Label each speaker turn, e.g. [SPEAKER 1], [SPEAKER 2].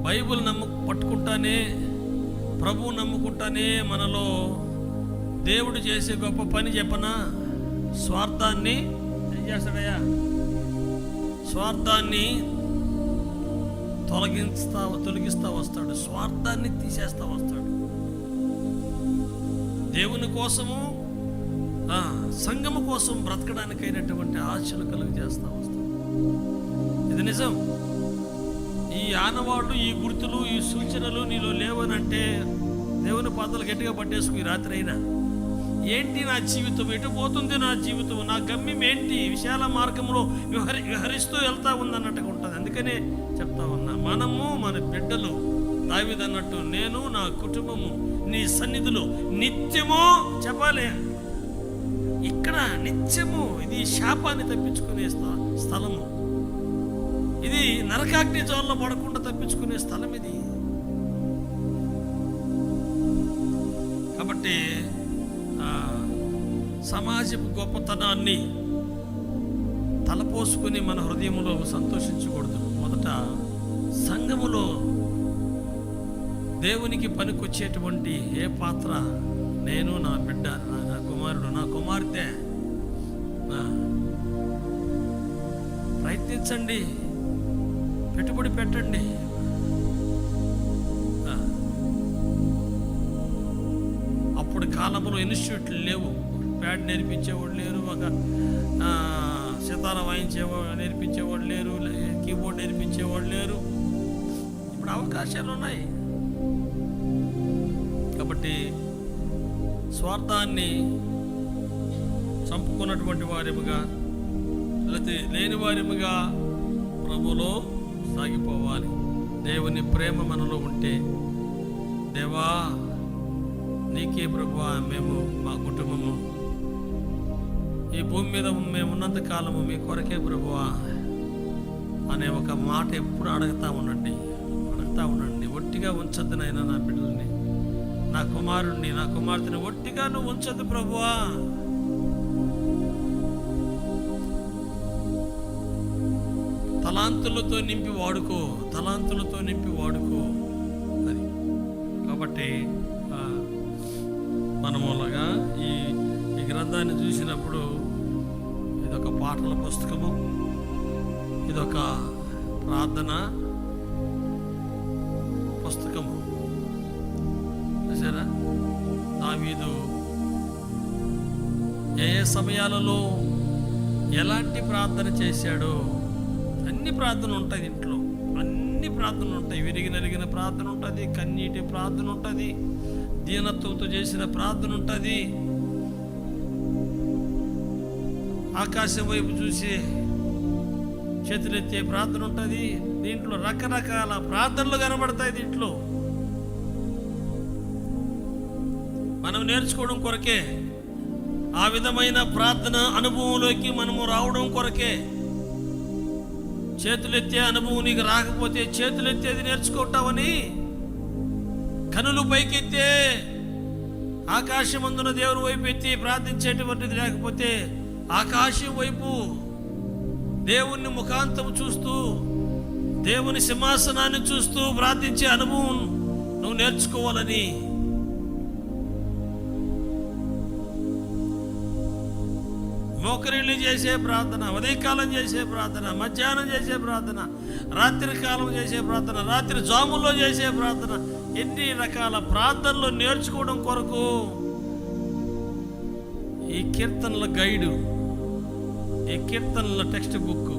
[SPEAKER 1] Bible పట్టుకుంటానే, ప్రభువు నమ్ముకుంటానే మనలో దేవుడు చేసే గొప్ప పని చెప్పనా? స్వార్థాన్ని ఏం చేస్తాడయ్యా? స్వార్థాన్ని తొలగిస్తా వస్తాడు, స్వార్థాన్ని తీసేస్తా వస్తాడు. దేవుని కోసము, సంఘము కోసం బ్రతకడానికైనటువంటి ఆశలు కలుగు చేస్తా వస్తాడు. ఇది నిజం. ఈ ఆనవాళ్ళు, ఈ గుర్తులు, ఈ సూచనలు నీలో లేవనంటే దేవుని పాదాలు గట్టిగా పట్టేసుకు ఈ రాత్రి అయినా. ఏంటి నా జీవితం, ఎటు పోతుంది నా జీవితం, నా గమ్యం ఏంటి, విశాల మార్గంలో విహరిస్తూ వెళ్తా ఉందన్నట్టుగా ఉంటుంది. అందుకనే చెప్తా ఉన్నా, మనము మన బిడ్డలు దావీదు అన్నట్టు నేను నా కుటుంబము నీ సన్నిధిలో నిత్యము చెప్పాలి. ఇక్కడ నిత్యము, ఇది శాపాన్ని తప్పించుకునే స్థలము, ఇది నరకాగ్ని జ్వాలలో పడకుండా తప్పించుకునే స్థలం ఇది. కాబట్టి సమాజపు గొప్పతనాన్ని తలపోసుకుని మన హృదయంలో సంతోషించకూడదు. మొదట సంఘములో దేవునికి పనికొచ్చేటువంటి ఏ పాత్ర, నేను, నా బిడ్డ, నా కుమారుడు, నా కుమార్తె, ప్రయత్నించండి, పెట్టుబడి పెట్టండి. అప్పుడు కాలంలో ఇన్స్టిట్యూట్లు లేవు, ప్యాడ్ నేర్పించేవాడు లేరు, ఒక సితార నేర్పించేవాడు లేరు, కీబోర్డ్ నేర్పించేవాడు లేరు. ఇప్పుడు అవకాశాలు ఉన్నాయి. కాబట్టి స్వార్థాన్ని చంపుకున్నటువంటి వారిముగా, లేని వారిముగా ప్రభులో సాగిపోవాలి. దేవుని ప్రేమ మనలో ఉంటే, దేవా నీకే ప్రభువా, మేము మా కుటుంబము ఈ భూమి మీద మేము ఉన్నంత కాలము మీ కొరకే ప్రభువా అనే ఒక మాట ఎప్పుడు అడుగుతా ఉండండి. ఒట్టిగా ఉంచద్దు నాయనా నా బిడ్డల్ని, నా కుమారుణ్ణి, నా కుమార్తెని ఒట్టిగా నువ్వు ఉంచద్దు ప్రభువా. తలాంతులతో నింపి వాడుకో అది. కాబట్టి మనములాగా ఈ గ్రంథాన్ని చూసినప్పుడు ఇదొక పాటల పుస్తకము, ఇదొక ప్రార్థన పుస్తకము. చూసారా, దావీదు ఏ సమయాలలో ఎలాంటి ప్రార్థన చేశాడో, అన్ని ప్రార్థనలు ఉంటాయి ఇంట్లో, అన్ని ప్రార్థనలు ఉంటాయి. విరిగి నలిగిన ప్రార్థన ఉంటుంది, కన్నీటి ప్రార్థన ఉంటుంది, దీనత్వంతో చేసిన ప్రార్థన ఉంటుంది, ఆకాశం వైపు చూసి చేతులెత్తే ప్రార్థన ఉంటుంది. దీంట్లో రకరకాల ప్రార్థనలు కనబడతాయి. దీంట్లో మనం నేర్చుకోవడం కొరకే, ఆ విధమైన ప్రార్థన అనుభవంలోకి మనము రావడం కొరకే. చేతులెత్తే అనుభవం నీకు రాకపోతే చేతులెత్తేది నేర్చుకుంటావని, కనులు పైకెత్తే ఆకాశమందున దేవుని వైపు ఎత్తి ప్రార్థించేటువంటిది లేకపోతే, ఆకాశం వైపు దేవుని ముఖాంతం చూస్తూ, దేవుని సింహాసనాన్ని చూస్తూ ప్రార్థించే అనుభవం నువ్వు నేర్చుకోవాలని. మోకరిల్లు చేసే ప్రార్థన, ఉదయకాలం చేసే ప్రార్థన, మధ్యాహ్నం చేసే ప్రార్థన, రాత్రి కాలం చేసే ప్రార్థన, రాత్రి జాముల్లో చేసే ప్రార్థన, ఎన్ని రకాల ప్రార్థనలు నేర్చుకోవడం కొరకు ఈ కీర్తనల గైడు, ఈ కీర్తనల టెక్స్ట్ బుక్